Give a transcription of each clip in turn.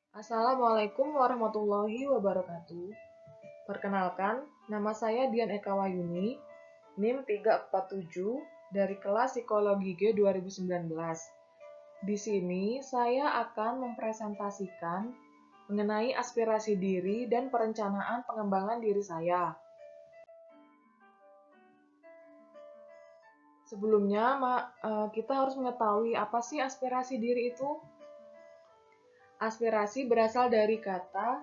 Assalamualaikum warahmatullahi wabarakatuh. Perkenalkan, nama saya Dian Eka Wayuni, NIM 347 dari kelas Psikologi G 2019. Di sini saya akan mempresentasikan mengenai aspirasi diri dan perencanaan pengembangan diri saya. Sebelumnya, kita harus mengetahui apa sih aspirasi diri itu. Aspirasi berasal dari kata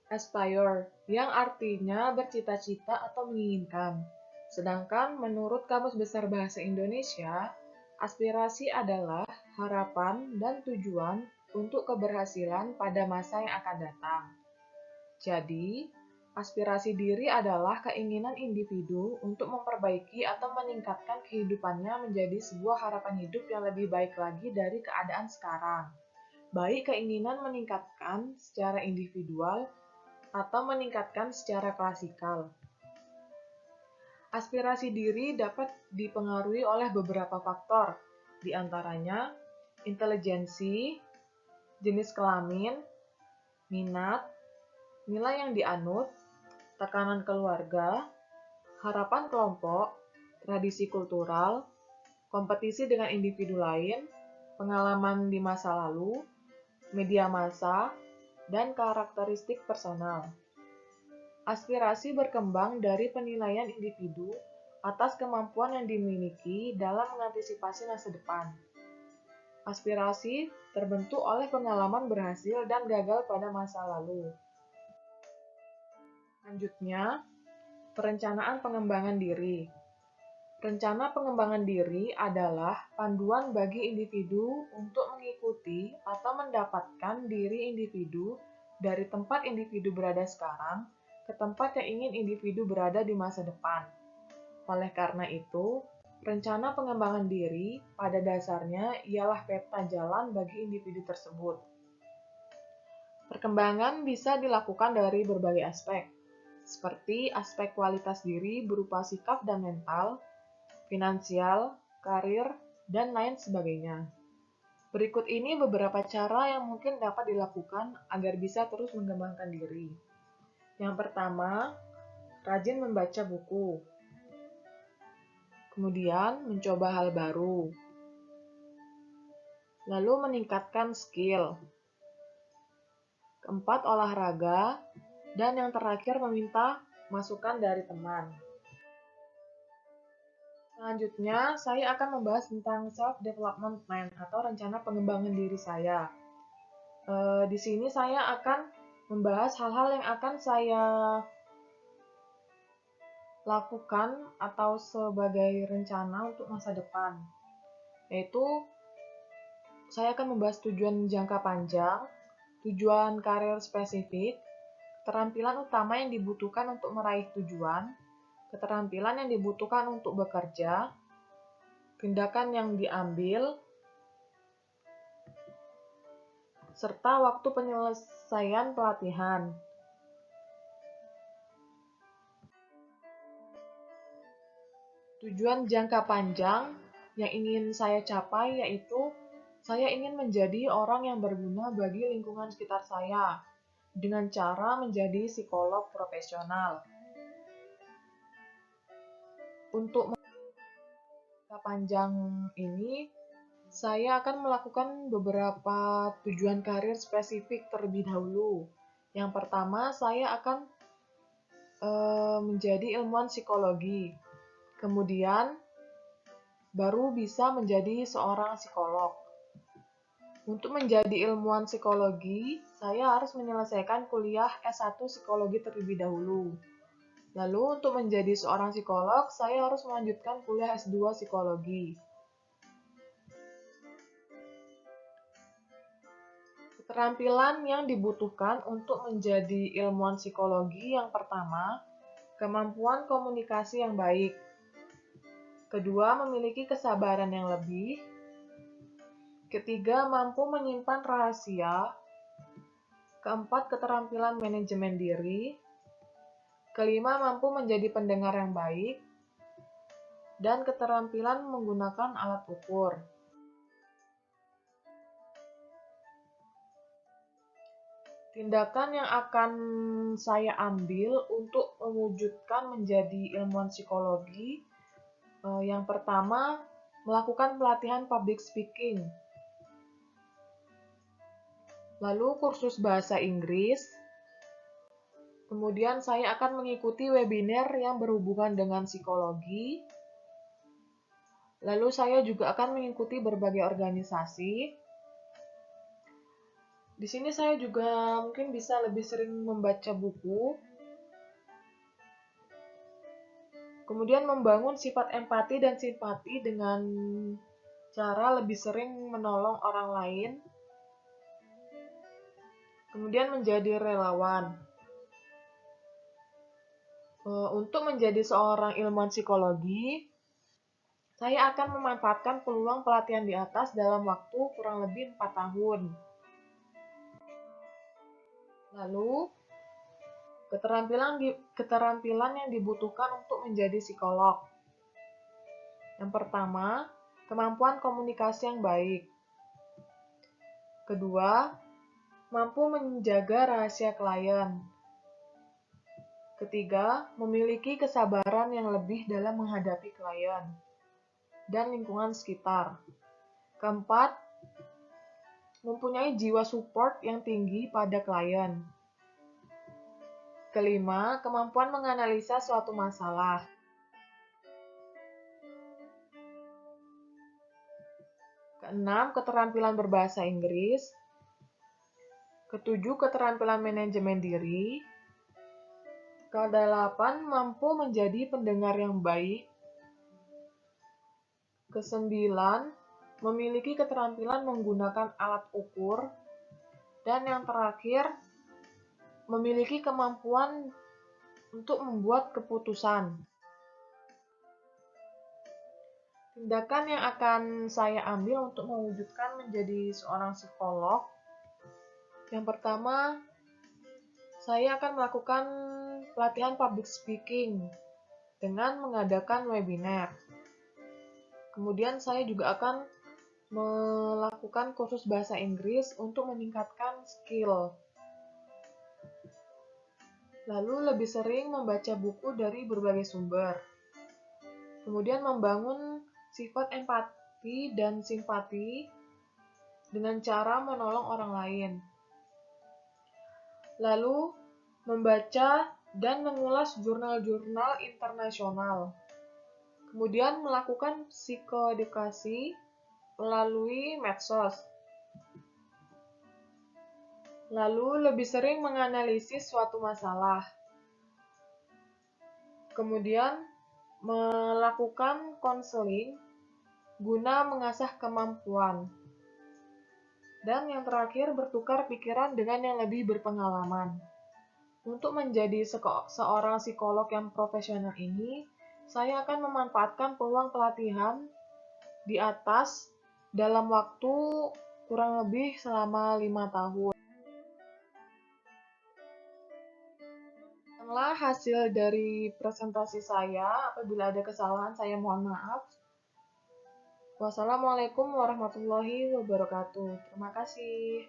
aspire, yang artinya bercita-cita atau menginginkan. Sedangkan menurut Kamus Besar Bahasa Indonesia, aspirasi adalah harapan dan tujuan untuk keberhasilan pada masa yang akan datang. Jadi, aspirasi diri adalah keinginan individu untuk memperbaiki atau meningkatkan kehidupannya menjadi sebuah harapan hidup yang lebih baik lagi dari keadaan sekarang. Baik keinginan meningkatkan secara individual atau meningkatkan secara klasikal. Aspirasi diri dapat dipengaruhi oleh beberapa faktor, di antaranya intelijensi, jenis kelamin, minat, nilai yang dianut, tekanan keluarga, harapan kelompok, tradisi kultural, kompetisi dengan individu lain, pengalaman di masa lalu, media massa, dan karakteristik personal. Aspirasi berkembang dari penilaian individu atas kemampuan yang dimiliki dalam mengantisipasi masa depan. Aspirasi terbentuk oleh pengalaman berhasil dan gagal pada masa lalu. Selanjutnya, perencanaan pengembangan diri. Rencana pengembangan diri adalah panduan bagi individu untuk mengikuti atau mendapatkan diri individu dari tempat individu berada sekarang ke tempat yang ingin individu berada di masa depan. Oleh karena itu, rencana pengembangan diri pada dasarnya ialah peta jalan bagi individu tersebut. Perkembangan bisa dilakukan dari berbagai aspek, seperti aspek kualitas diri berupa sikap dan mental, finansial, karir, dan lain sebagainya. Berikut ini beberapa cara yang mungkin dapat dilakukan agar bisa terus mengembangkan diri. Yang pertama, rajin membaca buku. Kemudian, mencoba hal baru. Lalu meningkatkan skill. Keempat, olahraga. Dan yang terakhir, meminta masukan dari teman. Selanjutnya, saya akan membahas tentang self-development plan atau rencana pengembangan diri saya. Di sini saya akan membahas hal-hal yang akan saya lakukan atau sebagai rencana untuk masa depan. Yaitu, saya akan membahas tujuan jangka panjang, tujuan karir spesifik, keterampilan utama yang dibutuhkan untuk meraih tujuan, keterampilan yang dibutuhkan untuk bekerja, tindakan yang diambil, serta waktu penyelesaian pelatihan. Tujuan jangka panjang yang ingin saya capai yaitu saya ingin menjadi orang yang berguna bagi lingkungan sekitar saya dengan cara menjadi psikolog profesional. Untuk jangka panjang ini, saya akan melakukan beberapa tujuan karir spesifik terlebih dahulu. Yang pertama, saya akan menjadi ilmuwan psikologi. Kemudian, baru bisa menjadi seorang psikolog. Untuk menjadi ilmuwan psikologi, saya harus menyelesaikan kuliah S1 psikologi terlebih dahulu. Lalu untuk menjadi seorang psikolog, saya harus melanjutkan kuliah S2 psikologi. Keterampilan yang dibutuhkan untuk menjadi ilmuwan psikologi yang pertama, kemampuan komunikasi yang baik. Kedua, memiliki kesabaran yang lebih. Ketiga, mampu menyimpan rahasia. Keempat, keterampilan manajemen diri. Kelima, mampu menjadi pendengar yang baik. Dan keterampilan menggunakan alat ukur. Tindakan yang akan saya ambil untuk mewujudkan menjadi ilmuwan psikologi, yang pertama, melakukan pelatihan public speaking, lalu kursus bahasa Inggris, kemudian saya akan mengikuti webinar yang berhubungan dengan psikologi, lalu saya juga akan mengikuti berbagai organisasi. Di sini saya juga mungkin bisa lebih sering membaca buku, kemudian membangun sifat empati dan simpati dengan cara lebih sering menolong orang lain, kemudian menjadi relawan. Untuk menjadi seorang ilmuwan psikologi, saya akan memanfaatkan peluang pelatihan di atas dalam waktu kurang lebih 4 tahun. Lalu, keterampilan yang dibutuhkan untuk menjadi psikolog. Yang pertama, kemampuan komunikasi yang baik. Kedua, mampu menjaga rahasia klien. Ketiga, memiliki kesabaran yang lebih dalam menghadapi klien dan lingkungan sekitar. Keempat, mempunyai jiwa support yang tinggi pada klien. Kelima, kemampuan menganalisa suatu masalah. Keenam, keterampilan berbahasa Inggris. Ketujuh, keterampilan manajemen diri. Kedelapan, mampu menjadi pendengar yang baik. Kesembilan, memiliki keterampilan menggunakan alat ukur. Dan yang terakhir, memiliki kemampuan untuk membuat keputusan. Tindakan yang akan saya ambil untuk mewujudkan menjadi seorang psikolog, yang pertama, saya akan melakukan pelatihan public speaking dengan mengadakan webinar. Kemudian saya juga akan melakukan kursus bahasa Inggris untuk meningkatkan skill. Lalu lebih sering membaca buku dari berbagai sumber. Kemudian membangun sifat empati dan simpati dengan cara menolong orang lain. Lalu membaca dan mengulas jurnal-jurnal internasional. Kemudian melakukan psikoedukasi melalui medsos. Lalu lebih sering menganalisis suatu masalah. Kemudian melakukan konseling guna mengasah kemampuan. Dan yang terakhir, bertukar pikiran dengan yang lebih berpengalaman. Untuk menjadi seorang psikolog yang profesional ini, saya akan memanfaatkan peluang pelatihan di atas dalam waktu kurang lebih selama 5 tahun. Setelah hasil dari presentasi saya, apabila ada kesalahan saya mohon maaf. Wassalamualaikum warahmatullahi wabarakatuh. Terima kasih.